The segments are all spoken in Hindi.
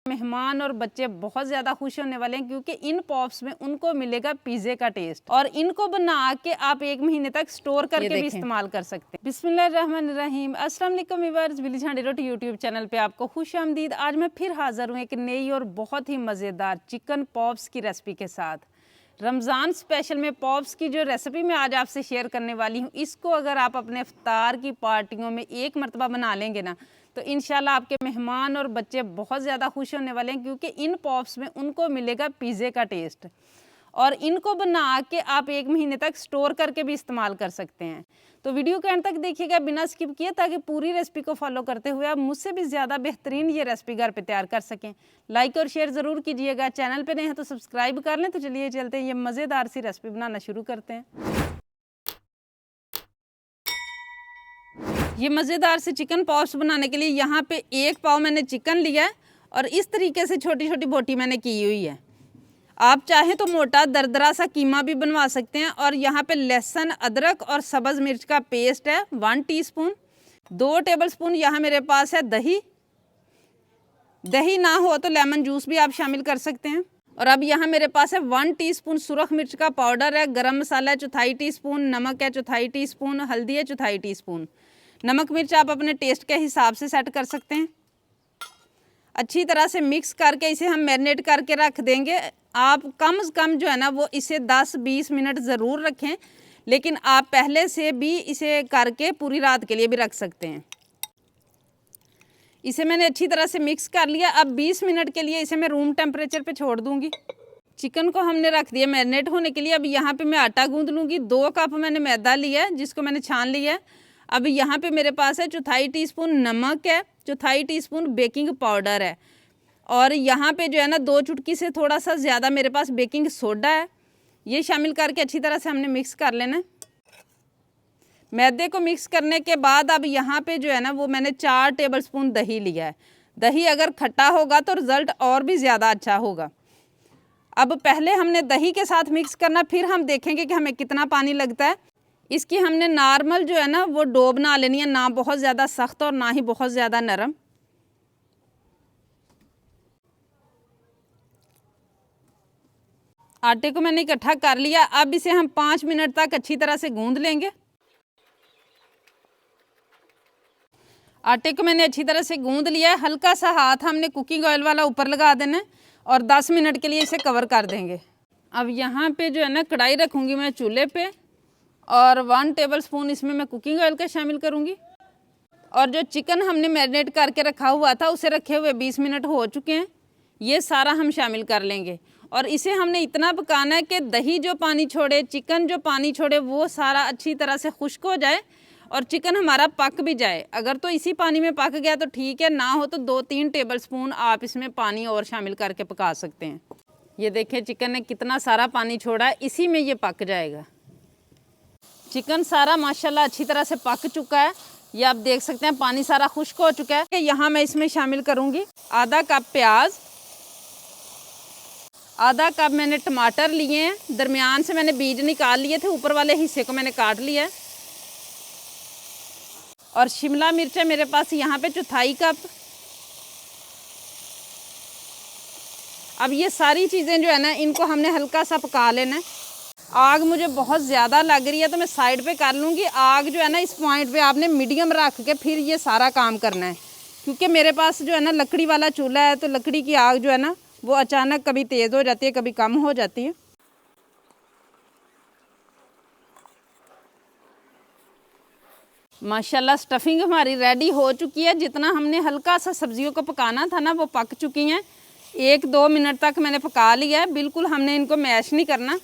मेहमान और बच्चे बहुत ज़्यादा खुश होने वाले हैं क्योंकि इन पॉप्स में उनको मिलेगा पिज़्ज़े का टेस्ट और इनको बना के आप 1 महीने तक स्टोर करके भी इस्तेमाल कर सकते हैं। बिस्मिल्लाहिर्रहमानिर्रहीम, अस्सलाम वालेकुम व्यूअर्स, बिली झांडी रोटी यूट्यूब चैनल पे आपको खुशामदीद। आज मैं फिर हाज़िर हूँ एक नई और बहुत ही मज़ेदार चिकन पॉप्स की रेसिपी के साथ। रमज़ान स्पेशल में पॉप्स की जो रेसिपी मैं आज आपसे शेयर करने वाली हूँ, इसको अगर आप अपने इफ्तार की पार्टियों में एक मरतबा बना लेंगे ना, तो इंशाल्लाह आपके मेहमान और बच्चे बहुत ज़्यादा खुश होने वाले हैं क्योंकि इन पॉप्स में उनको मिलेगा पिज़्ज़े का टेस्ट और इनको बना के आप 1 महीने तक स्टोर करके भी इस्तेमाल कर सकते हैं। तो वीडियो के एंड तक देखिएगा बिना स्किप किए, ताकि पूरी रेसिपी को फॉलो करते हुए आप मुझसे भी ज़्यादा बेहतरीन ये रेसिपी घर पे तैयार कर सकें। लाइक और शेयर ज़रूर कीजिएगा, चैनल पे नए हैं तो सब्सक्राइब कर लें। तो चलिए चलते हैं, ये मज़ेदार सी रेसिपी बनाना शुरू करते हैं। ये मज़ेदार से चिकन पॉप्स बनाने के लिए यहाँ पे 1 पाव मैंने चिकन लिया है और इस तरीके से छोटी छोटी बोटी मैंने की हुई है। आप चाहें तो मोटा दरदरा सा कीमा भी बनवा सकते हैं। और यहाँ पे लहसुन, अदरक और सब्ज़ मिर्च का पेस्ट है 1 टीस्पून। 2 टेबलस्पून यहाँ मेरे पास है दही। दही ना हो तो लेमन जूस भी आप शामिल कर सकते हैं। और अब यहाँ मेरे पास है 1 टीस्पून सुरख मिर्च का पाउडर है। गरम मसाला है 1/4 टीस्पून। नमक है 1/4 टीस्पून। हल्दी है 1/4 टीस्पून। नमक मिर्च आप अपने टेस्ट के हिसाब से सेट कर सकते हैं। अच्छी तरह से मिक्स करके इसे हम मैरिनेट करके रख देंगे। आप कम से कम जो है ना वो इसे 10-20 मिनट ज़रूर रखें, लेकिन आप पहले से भी इसे करके पूरी रात के लिए भी रख सकते हैं। इसे मैंने अच्छी तरह से मिक्स कर लिया। अब 20 मिनट के लिए इसे मैं रूम टेम्परेचर पे छोड़ दूंगी। चिकन को हमने रख दिया मैरिनेट होने के लिए। अब यहाँ पे मैं आटा गूंद लूँगी। 2 कप मैंने मैदा लिया है जिसको मैंने छान लिया है। अब यहाँ पे मेरे पास है 1/4 टीस्पून नमक है, 1/4 टीस्पून बेकिंग पाउडर है और यहाँ पे जो है ना 2 चुटकी से थोड़ा सा ज़्यादा मेरे पास बेकिंग सोडा है। ये शामिल करके अच्छी तरह से हमने मिक्स कर लेना है। मैदे को मिक्स करने के बाद अब यहाँ पे जो है ना वो मैंने 4 टेबलस्पून दही लिया है। दही अगर खट्टा होगा तो रिज़ल्ट और भी ज़्यादा अच्छा होगा। अब पहले हमने दही के साथ मिक्स करना, फिर हम देखेंगे कि हमें कितना पानी लगता है। इसकी हमने नॉर्मल जो है ना वो डो बना लेनी है, ना बहुत ज़्यादा सख्त और ना ही बहुत ज़्यादा नरम। आटे को मैंने इकट्ठा कर लिया। अब इसे हम 5 मिनट तक अच्छी तरह से गूंद लेंगे। आटे को मैंने अच्छी तरह से गूंद लिया है। हल्का सा हाथ हमने कुकिंग ऑयल वाला ऊपर लगा देना है और 10 मिनट के लिए इसे कवर कर देंगे। अब यहाँ पे जो है ना कढ़ाई रखूँगी मैं चूल्हे पे और 1 टेबलस्पून इसमें मैं कुकिंग ऑयल का शामिल करूँगी। और जो चिकन हमने मैरिनेट करके रखा हुआ था उसे रखे हुए 20 मिनट हो चुके हैं, ये सारा हम शामिल कर लेंगे। और इसे हमने इतना पकाना है कि दही जो पानी छोड़े, चिकन जो पानी छोड़े, वो सारा अच्छी तरह से खुश्क हो जाए और चिकन हमारा पक भी जाए। अगर तो इसी पानी में पक गया तो ठीक है, ना हो तो 2-3 टेबलस्पून आप इसमें पानी और शामिल करके पका सकते हैं। ये देखें चिकन ने कितना सारा पानी छोड़ा है, इसी में ये पक जाएगा। चिकन सारा माशाल्लाह अच्छी तरह से पक चुका है। ये आप देख सकते हैं पानी सारा खुश्क हो चुका है। यहाँ मैं इसमें शामिल करूँगी आधा कप प्याज, आधा कप मैंने टमाटर लिए हैं, दरमियान से मैंने बीज निकाल लिए थे, ऊपर वाले हिस्से को मैंने काट लिया है। और शिमला मिर्च है मेरे पास यहाँ पे 1/4 कप। अब ये सारी चीज़ें जो है ना इनको हमने हल्का सा पका लेना है। आग मुझे बहुत ज़्यादा लग रही है तो मैं साइड पे कर लूँगी। आग जो है ना इस पॉइंट पे आपने मीडियम रख के फिर ये सारा काम करना है, क्योंकि मेरे पास जो है ना लकड़ी वाला चूल्हा है तो लकड़ी की आग जो है ना वो अचानक कभी तेज़ हो जाती है, कभी कम हो जाती है। माशाल्लाह स्टफिंग हमारी रेडी हो चुकी है। जितना हमने हल्का सा सब्जियों को पकाना था ना वो पक चुकी हैं। 1-2 मिनट तक मैंने पका लिया है, बिल्कुल हमने इनको मैश नहीं करना।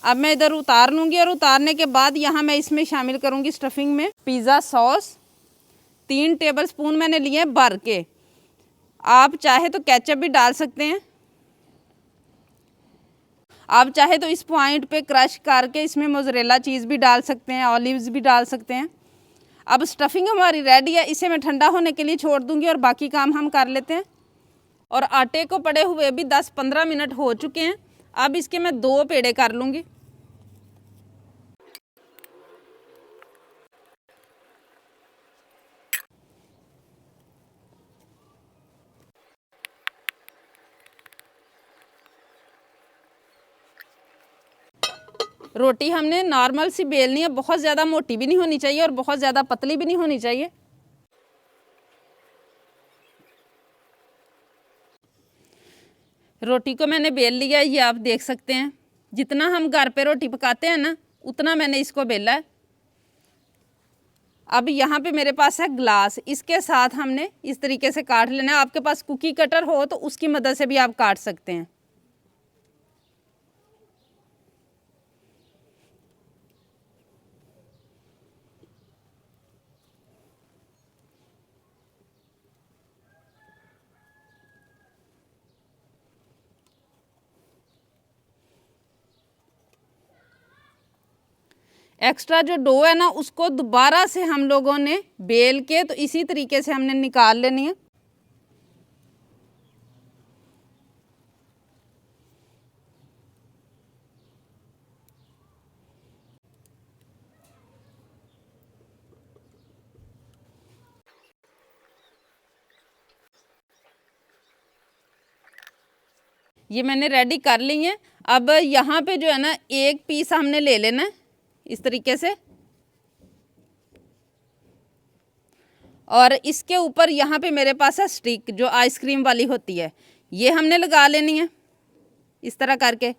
अब मैं इधर उतार लूँगी और उतारने के बाद यहाँ मैं इसमें शामिल करूँगी स्टफिंग में पिज़्ज़ा सॉस 3 टेबलस्पून मैंने लिए भर के। आप चाहे तो केचप भी डाल सकते हैं, आप चाहे तो इस पॉइंट पे क्रश करके इसमें मोज़रेला चीज़ भी डाल सकते हैं, ऑलिव्स भी डाल सकते हैं। अब स्टफिंग हमारी रेडी है, इसे मैं ठंडा होने के लिए छोड़ दूँगी और बाकी काम हम कर लेते हैं। और आटे को पड़े हुए भी 10-15 मिनट हो चुके हैं। अब इसके मैं 2 पेड़े कर लूँगी। रोटी हमने नॉर्मल सी बेलनी है, बहुत ज़्यादा मोटी भी नहीं होनी चाहिए और बहुत ज़्यादा पतली भी नहीं होनी चाहिए। रोटी को मैंने बेल लिया, ये आप देख सकते हैं। जितना हम घर पे रोटी पकाते हैं ना, उतना मैंने इसको बेला है। अब यहाँ पे मेरे पास है ग्लास, इसके साथ हमने इस तरीके से काट लेना है। आपके पास कुकी कटर हो तो उसकी मदद से भी आप काट सकते हैं। एक्स्ट्रा जो डो है ना, उसको दोबारा से हम लोगों ने बेल के तो इसी तरीके से हमने निकाल लेनी है। ये मैंने रेडी कर ली है। अब यहाँ पे जो है ना, एक पीस हमने ले लेना है इस तरीके से, और इसके ऊपर यहाँ पे मेरे पास है स्टिक जो आइसक्रीम वाली होती है, ये हमने लगा लेनी है इस तरह करके।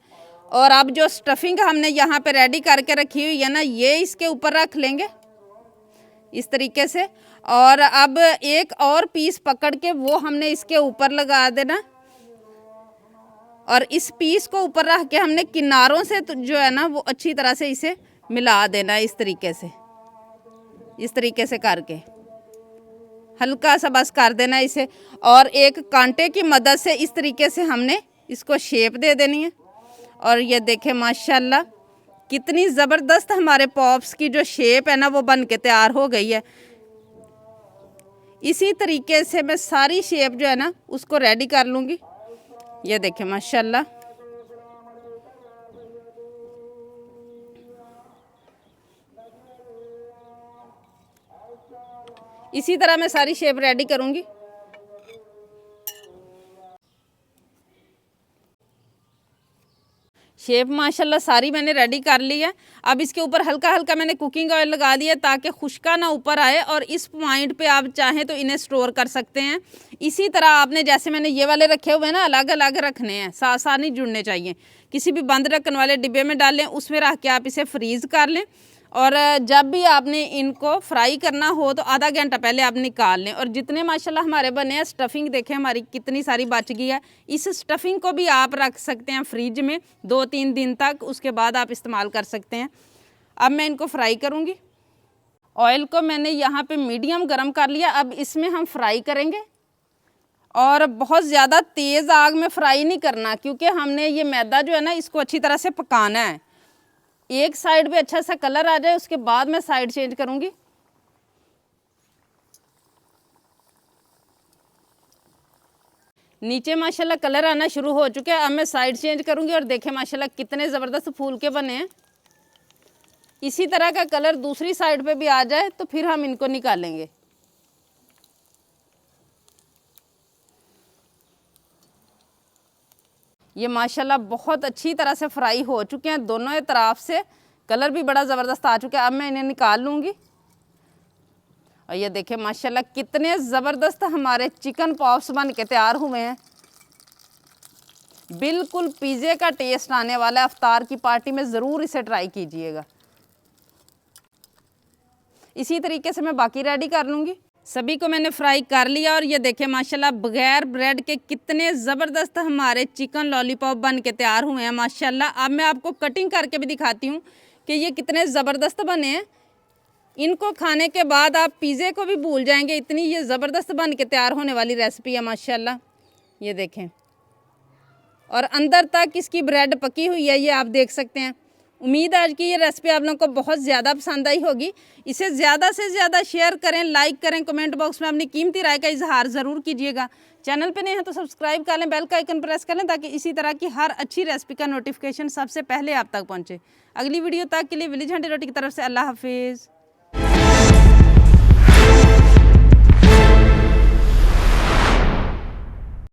और अब जो स्टफिंग हमने यहाँ पे रेडी करके रखी हुई है ना, ये इसके ऊपर रख लेंगे इस तरीके से। और अब एक और पीस पकड़ के वो हमने इसके ऊपर लगा देना, और इस पीस को ऊपर रख के हमने किनारों से तो जो है ना वो अच्छी तरह से इसे मिला देना है इस तरीके से करके हल्का सा बस कर देना इसे। और एक कांटे की मदद से इस तरीके से हमने इसको शेप दे देनी है। और ये देखें माशाल्लाह कितनी ज़बरदस्त हमारे पॉप्स की जो शेप है ना वो बन के तैयार हो गई है। इसी तरीके से मैं सारी शेप जो है ना उसको रेडी कर लूँगी। ये देखें माशाल्लाह इसी तरह मैं सारी शेप रेडी करूँगी। शेप माशाल्लाह सारी मैंने रेडी कर ली है। अब इसके ऊपर हल्का हल्का मैंने कुकिंग ऑयल लगा दिया ताकि खुश्का ना ऊपर आए, और इस पॉइंट पे आप चाहें तो इन्हें स्टोर कर सकते हैं। इसी तरह आपने जैसे मैंने ये वाले रखे हुए हैं ना, अलग अलग रखने हैं, साथ साथ नहीं जुड़ने चाहिए। किसी भी बंद ढक्कन वाले डिब्बे में डाल लें, उसमें रख के आप इसे फ्रीज़ कर लें। और जब भी आपने इनको फ्राई करना हो तो आधा घंटा पहले आप निकाल लें। और जितने माशाल्लाह हमारे बने हैं, स्टफिंग देखें हमारी कितनी सारी बच गई है। इस स्टफिंग को भी आप रख सकते हैं फ्रिज में 2-3 दिन तक, उसके बाद आप इस्तेमाल कर सकते हैं। अब मैं इनको फ्राई करूँगी। ऑयल को मैंने यहाँ पे मीडियम गरम कर लिया। अब इसमें हम फ्राई करेंगे, और बहुत ज़्यादा तेज़ आग में फ्राई नहीं करना, क्योंकि हमने ये मैदा जो है ना इसको अच्छी तरह से पकाना है। एक साइड पे अच्छा सा कलर आ जाए, उसके बाद मैं साइड चेंज करूँगी। नीचे माशाल्लाह कलर आना शुरू हो चुका है। अब मैं साइड चेंज करूँगी, और देखें माशाल्लाह कितने ज़बरदस्त फूल के बने हैं। इसी तरह का कलर दूसरी साइड पे भी आ जाए तो फिर हम इनको निकालेंगे। ये माशाल्लाह बहुत अच्छी तरह से फ्राई हो चुके हैं, दोनों तरफ से कलर भी बड़ा ज़बरदस्त आ चुका है। अब मैं इन्हें निकाल लूँगी। और ये देखें माशाल्लाह कितने ज़बरदस्त हमारे चिकन पॉप्स बन के तैयार हुए हैं। बिल्कुल पिज़्ज़े का टेस्ट आने वाला है। इफ्तार की पार्टी में ज़रूर इसे ट्राई कीजिएगा। इसी तरीके से मैं बाकी रेडी कर लूँगी। सभी को मैंने फ्राई कर लिया, और ये देखें माशाल्लाह बगैर ब्रेड के कितने ज़बरदस्त हमारे चिकन लॉलीपॉप बन के तैयार हुए हैं माशाल्लाह। अब मैं आपको कटिंग करके भी दिखाती हूँ कि ये कितने ज़बरदस्त बने हैं। इनको खाने के बाद आप पिज़्ज़े को भी भूल जाएंगे, इतनी ये ज़बरदस्त बन के तैयार होने वाली रेसिपी है माशाल्लाह। ये देखें, और अंदर तक इसकी ब्रेड पकी हुई है, ये आप देख सकते हैं। उम्मीद है आज की ये रेसिपी आप लोगों को बहुत ज़्यादा पसंद आई होगी। इसे ज़्यादा से ज़्यादा शेयर करें, लाइक करें, कमेंट बॉक्स में अपनी कीमती राय का इजहार ज़रूर कीजिएगा। चैनल पे नए हैं तो सब्सक्राइब कर लें, बेल का आइकन प्रेस कर लें, ताकि इसी तरह की हर अच्छी रेसिपी का नोटिफिकेशन सबसे पहले आप तक पहुँचे। अगली वीडियो तक के लिए विलेज हंडी रोटी की तरफ से अल्लाह हाफिज़।